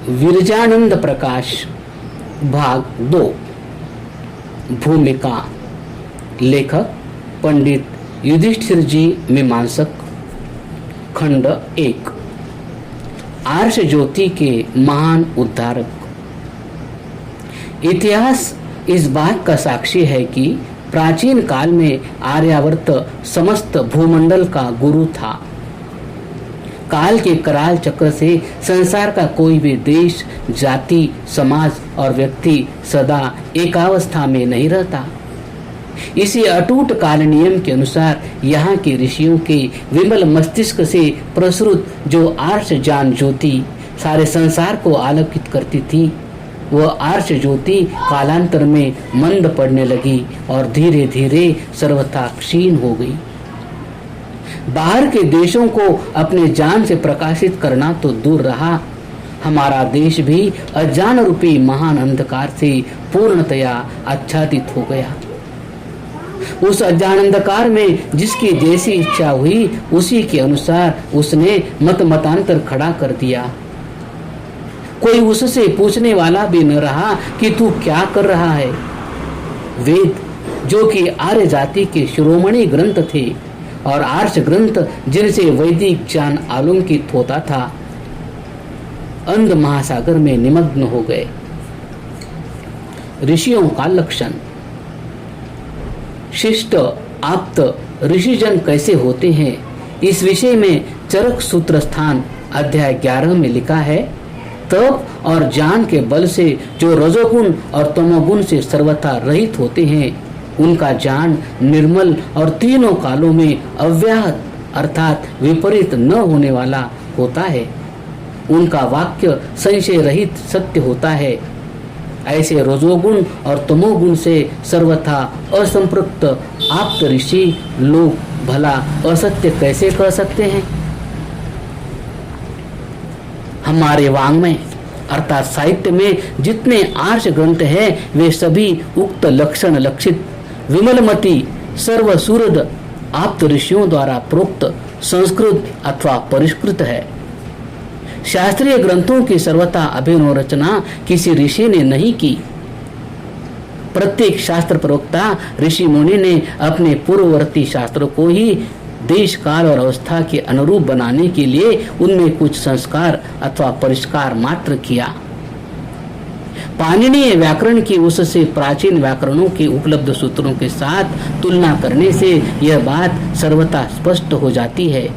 विरजानंद प्रकाश भाग 2। भूमिका लेखक पंडित युधिष्ठिर जी मीमांसक। खंड 1। आर्ष ज्योति के महान उद्धारक। इतिहास इस बात का साक्षी है कि प्राचीन काल में आर्यावर्त समस्त भूमंडल का गुरु था। काल के कराल चक्र से संसार का कोई भी देश, जाति, समाज और व्यक्ति सदा एकावस्था में नहीं रहता। इसी अटूट काल नियम के अनुसार यहाँ के ऋषियों के विमल मस्तिष्क से प्रसृत जो आर्ष ज्ञान ज्योति सारे संसार को आलोकित करती थी, वह आर्ष ज्योति कालांतर में मंद पड़ने लगी और धीरे धीरे सर्वथा क्षीण हो गई। बाहर के देशों को अपने ज्ञान से प्रकाशित करना तो दूर रहा, हमारा देश भी अज्ञान रूपी महान अंधकार से पूर्णतया आच्छादित हो गया। उस अज्ञान अंधकार में जिसकी जैसी इच्छा हुई उसी के अनुसार उसने मतांतर खड़ा कर दिया। कोई उससे पूछने वाला भी न रहा कि तू क्या कर रहा है। वेद जो कि आर्य जाति के शिरोमणि ग्रंथ थे और आर्ष ग्रंथ जिनसे वैदिक ज्ञान आलंकित होता था, अंध महासागर में निमग्न हो गए। ऋषियों का लक्षण। शिष्ट आप्त ऋषिजन कैसे होते हैं, इस विषय में चरक सूत्र स्थान अध्याय 11 में लिखा है। तप और ज्ञान के बल से जो रजोगुण और तमोगुण से सर्वथा रहित होते हैं, उनका ज्ञान निर्मल और तीनों कालों में अव्याहत अर्थात विपरीत न होने वाला होता है। उनका वाक्य संशय रहित सत्य होता है। ऐसे रजोगुण और तमोगुण से सर्वथा असंपृक्त आप्त ऋषि लोग भला असत्य कैसे कह सकते हैं। हमारे वाङ्मय अर्थात साहित्य में जितने आर्ष ग्रंथ हैं, वे सभी उक्त लक्षण लक्षित विमलमती सर्वसूरद आप्त ऋषियों द्वारा प्रोक्त संस्कृत अथवा परिष्कृत है। शास्त्रीय ग्रंथों की सर्वथा अभिनव रचना किसी ऋषि ने नहीं की। प्रत्येक शास्त्र प्रवक्ता ऋषि मुनि ने अपने पूर्ववर्ती शास्त्रों को ही देश काल और अवस्था के अनुरूप बनाने के लिए उनमें कुछ संस्कार अथवा परिष्कार मात्र किया। पाणिनीय व्याकरण की उससे प्राचीन व्याकरणों के उपलब्ध सूत्रों के साथ तुलना करने से यह बात सर्वथा स्पष्ट हो जाती है।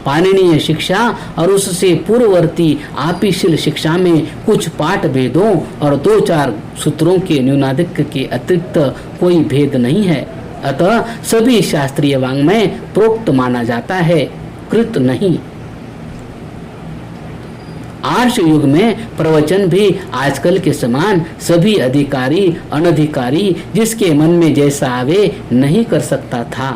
पाणिनीय शिक्षा और उससे पूर्ववर्ती आपिशील शिक्षा में कुछ पाठ भेदों और 2-4 सूत्रों के न्यूनाधिक्य के अतिरिक्त कोई भेद नहीं है। अतः सभी शास्त्रीय वाङ्मय प्रोक्त माना जाता है, कृत नहीं। आर्ष युग में प्रवचन भी आजकल के समान सभी अधिकारी अनधिकारी जिसके मन में जैसा आवे नहीं कर सकता था।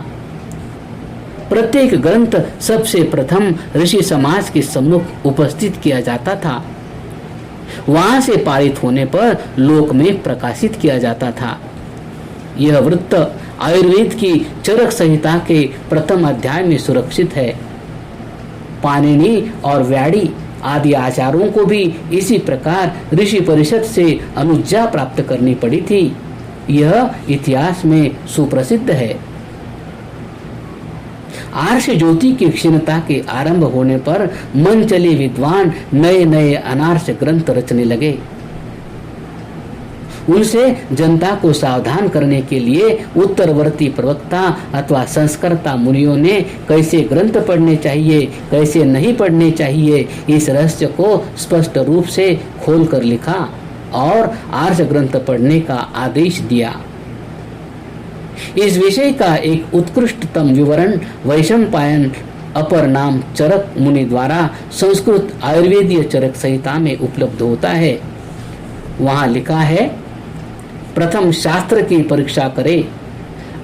प्रत्येक ग्रंथ सबसे प्रथम ऋषि समाज के सम्मुख उपस्थित किया जाता था। वहां से पारित होने पर लोक में प्रकाशित किया जाता था। यह वृत्त आयुर्वेद की चरक संहिता के प्रथम अध्याय में सुरक्षित है। पाणिनि और व्याड़ी आदि आचार्यों को भी इसी प्रकार ऋषि परिषद से अनुज्ञा प्राप्त करनी पड़ी थी। यह इतिहास में सुप्रसिद्ध है। आर्ष ज्योति की क्षीणता के आरंभ होने पर मन चले विद्वान नए नए अनार्ष ग्रंथ रचने लगे। उनसे जनता को सावधान करने के लिए उत्तरवर्ती प्रवक्ता अथवा संस्कर्ता मुनियों ने कैसे ग्रंथ पढ़ने चाहिए, कैसे नहीं पढ़ने चाहिए, इस रहस्य को स्पष्ट रूप से खोल कर लिखा और आर्ष ग्रंथ पढ़ने का आदेश दिया। इस विषय का एक उत्कृष्टतम विवरण वैशंपायन अपर नाम चरक मुनि द्वारा संस्कृत आयुर्वेदीय चरक संहिता में उपलब्ध होता है। वहां लिखा है, प्रथम शास्त्र की परीक्षा करे।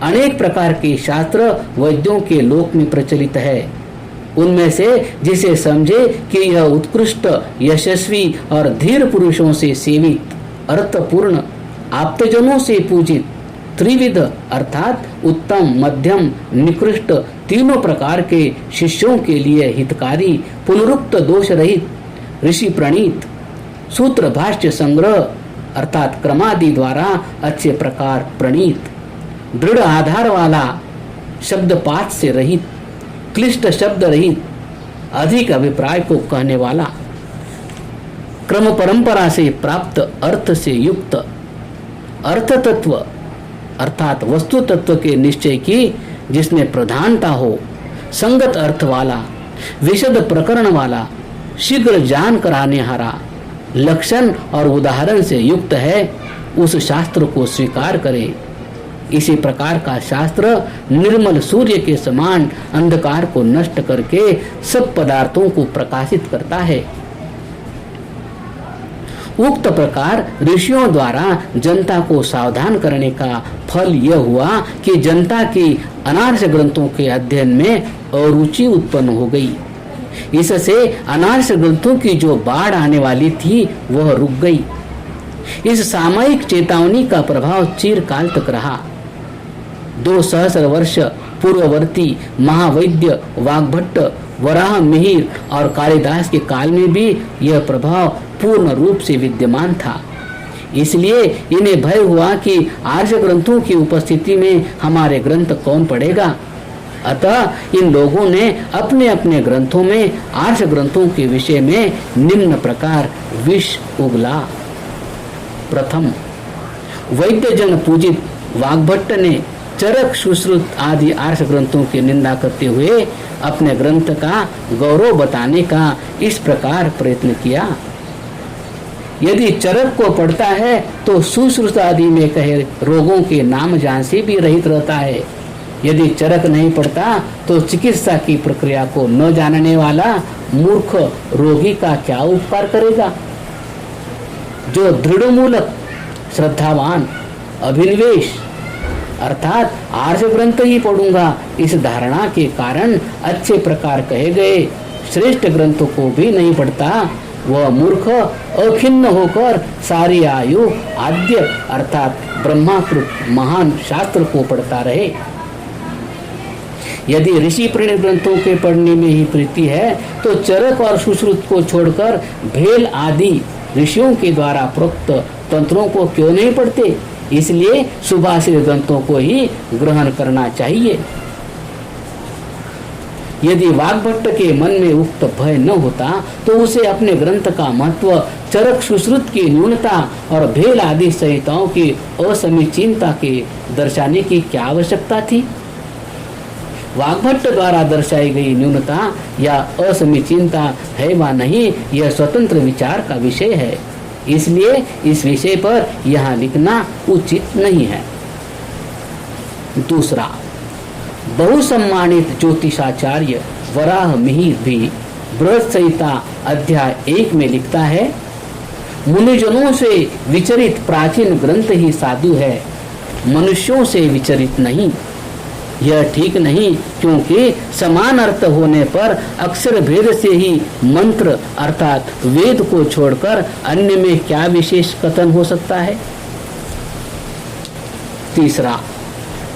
अनेक प्रकार के शास्त्र वैद्यों के लोक में प्रचलित है। उनमें से जिसे समझे कि यह उत्कृष्ट यशस्वी और धीर पुरुषों से सेवित, अर्थपूर्ण, आप्तजनों से पूजित, त्रिविध अर्थात उत्तम, मध्यम, निकृष्ट तीनों प्रकार के शिष्यों के लिए हितकारी, पुनरुक्त दोष रहित, ऋषि प्रणीत सूत्र भाष्य संग्रह अर्थात क्रमादि द्वारा अच्छे प्रकार प्रणीत, दृढ़ आधार वाला, शब्द पाठ से रहित, क्लिष्ट शब्द रहित, अधिक अभिप्राय को कहने वाला, क्रम परंपरा से प्राप्त अर्थ से युक्त, अर्थ तत्व अर्थात वस्तु तत्व के निश्चय की जिसमें प्रधानता हो, संगत अर्थ वाला, विशद प्रकरण वाला, शीघ्र जान कराने हारा, लक्षण और उदाहरण से युक्त है, उस शास्त्र को स्वीकार करे। इसी प्रकार का शास्त्र निर्मल सूर्य के समान अंधकार को नष्ट करके सब पदार्थों को प्रकाशित करता है। उक्त प्रकार ऋषियों द्वारा जनता को सावधान करने का फल यह हुआ कि जनता की अनार्ष ग्रंथों के अध्ययन में अरुचि उत्पन्न हो गई। इससे अनार्ष ग्रंथों की जो बाढ़ आने वाली थी वह रुक गई। इस सामयिक चेतावनी का प्रभाव चिरकाल तक रहा। 2 सहस्र वर्ष पूर्ववर्ती महावैद्य वाग्भट्ट, वराह मिहिर और कालिदास के काल में भी यह प्रभाव पूर्ण रूप से विद्यमान था। इसलिए इन्हें भय हुआ कि आर्य ग्रंथों की उपस्थिति में हमारे ग्रंथ कौन पढ़ेगा। अतः इन लोगों ने अपने अपने ग्रंथों में आर्य ग्रंथों के विषय में निम्न प्रकार विष उगला। प्रथम, वैद्य जन पूजित वाग्भट्ट ने चरक, सुश्रुत आदि आर्ष ग्रंथों की निंदा करते हुए अपने ग्रंथ का गौरव बताने का इस प्रकार प्रयत्न किया। यदि चरक को पढ़ता है तो सुश्रुत आदि में कहे रोगों के नाम जान से भी रहित रहता है। यदि चरक नहीं पढ़ता तो चिकित्सा की प्रक्रिया को न जानने वाला मूर्ख रोगी का क्या उपकार करेगा। जो दृढ़ मूलक, श्रद्धावान, अभिनिवेश अर्थात आर्य ग्रंथ ही पढ़ूंगा इस धारणा के कारण अच्छे प्रकार कहे गए श्रेष्ठ ग्रंथों को भी नहीं पढ़ता, वह मूर्ख अखिन्न होकर सारी आयु आद्य अर्थात ब्रह्माकृत महान शास्त्र को पढ़ता रहे। यदि ऋषि प्रणीत ग्रंथों के पढ़ने में ही प्रीति है तो चरक और सुश्रुत को छोड़कर भेल आदि ऋषियों के द्वारा प्रोक्त तंत्रों को क्यों नहीं पढ़ते। इसलिए सुभाषित ग्रंथों को ही ग्रहण करना चाहिए। यदि वाग्भट्ट के मन में उक्त भय न होता तो उसे अपने ग्रंथ का महत्व, चरक सुश्रुत की न्यूनता और भेल आदि संहिताओं की असमीचीनता के दर्शाने की क्या आवश्यकता थी। वाग्भट्ट द्वारा दर्शाई गई न्यूनता या असमीचीनता है वा नहीं, यह स्वतंत्र विचार का विषय है। इसलिए इस विषय पर यहाँ लिखना उचित नहीं है। दूसरा, बहुसम्मानित ज्योतिषाचार्य वराह मिहिर भी बृहद संहिता अध्याय 1 में लिखता है, मुनिजनों से विचरित प्राचीन ग्रंथ ही साधु है, मनुष्यों से विचरित नहीं। यह ठीक नहीं, क्योंकि समान अर्थ होने पर अक्षर भेद से ही मंत्र अर्थात वेद को छोड़कर अन्य में क्या विशेष कथन हो सकता है। तीसरा,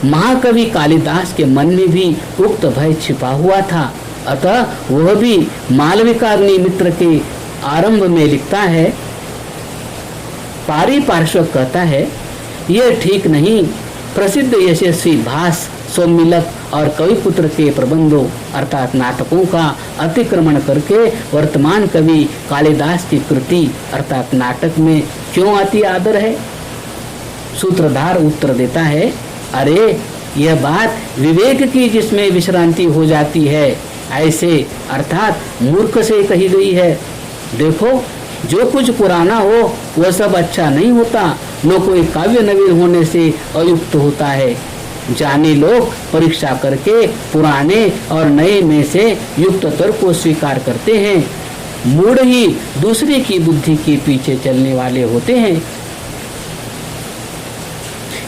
महाकवि कालिदास के मन में भी उक्त भय छिपा हुआ था, अतः वह भी मालविकाग्नि मित्र के आरंभ में लिखता है, पारिपार्श्व कहता है, यह ठीक नहीं। प्रसिद्ध यशस्वी भास, सौमिलक और कविपुत्र के प्रबंधों अर्थात नाटकों का अतिक्रमण करके वर्तमान कवि कालिदास की कृति अर्थात नाटक में क्यों अति आदर है। सूत्रधार उत्तर देता है, अरे यह बात विवेक की जिसमें विश्रांति हो जाती है ऐसे अर्थात मूर्ख से कही गई है। देखो, जो कुछ पुराना हो वह सब अच्छा नहीं होता, न कोई काव्य नवीन होने से अयुक्त होता है। जाने लोग परीक्षा करके पुराने और नए में से युक्ततर को स्वीकार करते हैं। मूढ़ ही दूसरे की बुद्धि के पीछे चलने वाले होते हैं।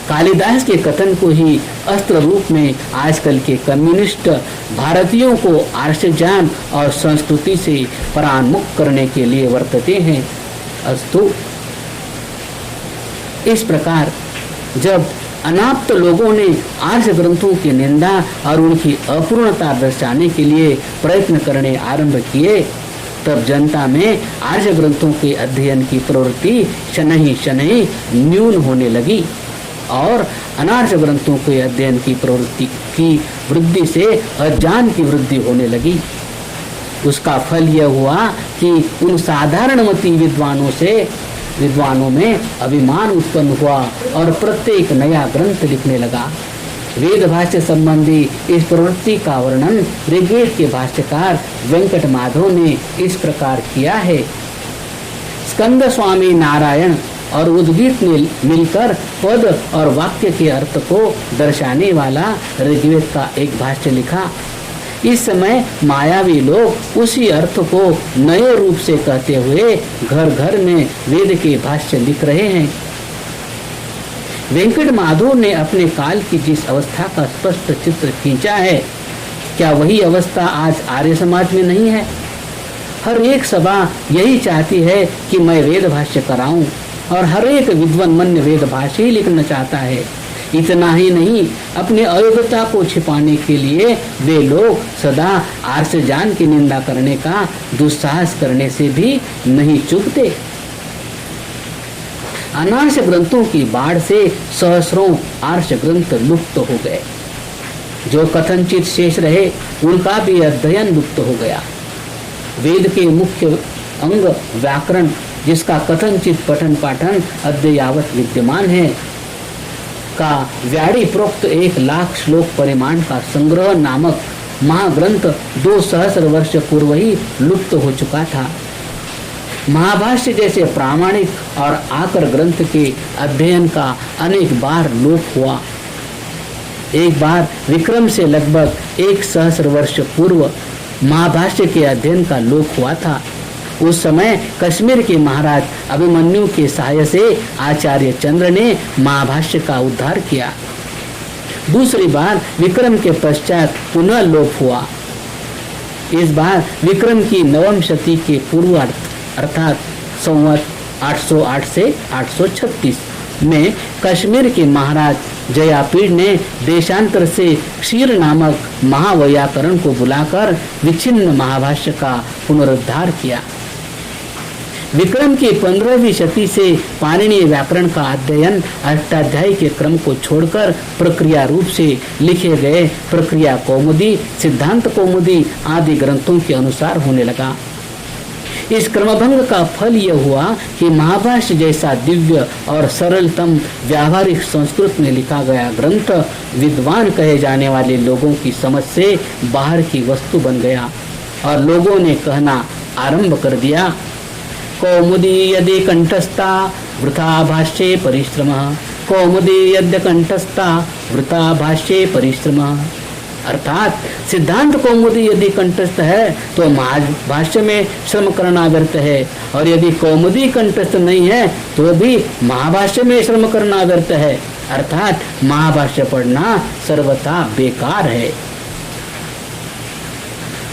कालिदास के कथन को ही अस्त्र रूप में आजकल के कम्युनिस्ट भारतीयों को आर्ष ज्ञान और संस्कृति से परान्मुख करने के लिए वर्तते हैं। अस्तु, इस प्रकार जब अनाप्त लोगों ने आर्ष ग्रंथों की निंदा और उनकी अपूर्णता दर्शाने के लिए प्रयत्न करने आरंभ किए तब जनता में आर्य ग्रंथों के अध्ययन की प्रवृत्ति शनहि शनहि न्यून होने लगी और अनार्य ग्रंथों के अध्ययन की प्रवृत्ति की वृद्धि से अज्ञान की वृद्धि होने लगी। उसका फल यह हुआ कि उन साधारणमती विद्वानों में अभिमान उत्पन्न हुआ और प्रत्येक नया ग्रंथ लिखने लगा। वेद भाष्य संबंधी इस प्रवृत्ति का वर्णन ऋग्वेद के भाष्यकार वेंकट माधव ने इस प्रकार किया है। स्कंद स्वामी नारायण और उद्गीत ने मिलकर पद और वाक्य के अर्थ को दर्शाने वाला ऋग्वेद का एक भाष्य लिखा। इस समय मायावी लोग उसी अर्थ को नए रूप से कहते हुए घर घर में वेद के भाष्य लिख रहे हैं। वेंकट माधव ने अपने काल की जिस अवस्था का स्पष्ट चित्र खींचा है, क्या वही अवस्था आज आर्य समाज में नहीं है? हर एक सभा यही चाहती है कि मैं वेद भाष्य कराऊं और हर एक विद्वान मन्य वेद भाष्य ही लिखना चाहता है। इतना ही नहीं, अपनी अयोग्यता को छिपाने के लिए वे लोग सदा आर्ष ज्ञान की निंदा करने का दुस्साहस करने से भी नहीं चूकते। अनार्ष ग्रंथों की बाढ़ से सहस्रों आर्ष ग्रंथ लुप्त हो गए। जो कथनचित शेष रहे उनका भी अध्ययन लुप्त हो गया। वेद के मुख्य अंग व्याकरण, जिसका कथनचित पठन पाठन अद्ययावत विद्यमान है, का व्याड़ी प्रोक्त 1,00,000 श्लोक परिमाण का संग्रह नामक महाग्रंथ 2 सहस्र वर्ष पूर्व ही लुप्त हो चुका था। महाभाष्य जैसे प्रामाणिक और आकर ग्रंथ के अध्ययन का अनेक बार लोप हुआ। एक बार विक्रम से लगभग 1 सहस्र वर्ष पूर्व महाभाष्य के अध्ययन का लोप हुआ था। उस समय कश्मीर के महाराज अभिमन्यु के सहाय से आचार्य चंद्र ने महाभाष्य का उद्धार किया। दूसरी बार विक्रम के पश्चात पुनः लोप हुआ। इस बार विक्रम की 9वीं शती के पूर्वार्ध अर्थात संवत 808 से 836 में कश्मीर के महाराज जयापीड़ ने देशांतर से क्षीर नामक महावैयाकरण को बुलाकर विच्छिन्न महाभाष्य का पुनरुद्धार किया। विक्रम की 15वीं शती से पाणिनीय व्याकरण का अध्ययन अष्टाध्यायी के क्रम को छोड़कर प्रक्रिया रूप से लिखे गए प्रक्रिया कौमुदी, सिद्धांत कौमुदी आदि ग्रंथों के अनुसार होने लगा। इस क्रमभंग का फल यह हुआ कि महाभाष्य जैसा दिव्य और सरलतम व्यावहारिक संस्कृत में लिखा गया ग्रंथ विद्वान कहे जाने वाले लोगों की समझ से बाहर की वस्तु बन गया और लोगों ने कहना आरंभ कर दिया, कौमुदी यदि कंठस्था वृथा भाष्ये परिश्रमः, कौमुदी यद्य कंठस्था वृथा भाष्ये परिश्रमः। अर्थात सिद्धांत कौमुदी यदि कंठस्थ है तो महाभाष्य में श्रम करना व्यर्थ है, और यदि कौमुदी कंठस्थ नहीं है तो भी महाभाष्य में श्रम करना व्यर्थ है। अर्थात महाभाष्य पढ़ना सर्वथा बेकार है।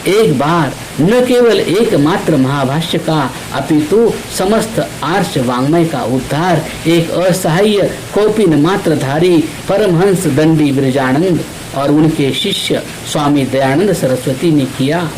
एक बार न केवल एकमात्र महाभाष्य का अपितु समस्त आर्ष वाङ्मय का उद्धार एक असहाय कौपिन मात्रधारी परमहंस दंडी ब्रजानंद और उनके शिष्य स्वामी दयानंद सरस्वती ने किया।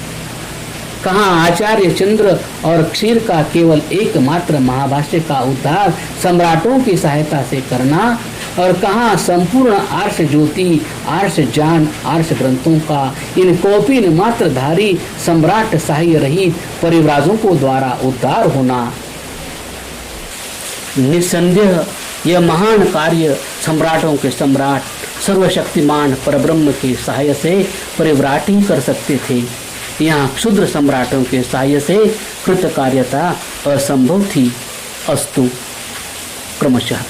कहाँ आचार्य चंद्र और क्षीर का केवल एकमात्र महाभाष्य का उद्धार सम्राटों की सहायता से करना, और कहाँ संपूर्ण आर्ष ज्योति, आर्ष ज्ञान, आर्ष ग्रंथों का इन कौपिन मात्रधारी सम्राट सहाय रहित परिव्राजकों द्वारा उद्धार होना। निसंदेह यह महान कार्य सम्राटों के सम्राट सर्वशक्तिमान परब्रह्म के सहाय से परिव्राट ही कर सकते थे। यहाँ क्षुद्र सम्राटों के सहाय से कृतकार्यता असंभव थी। अस्तु क्रमशः।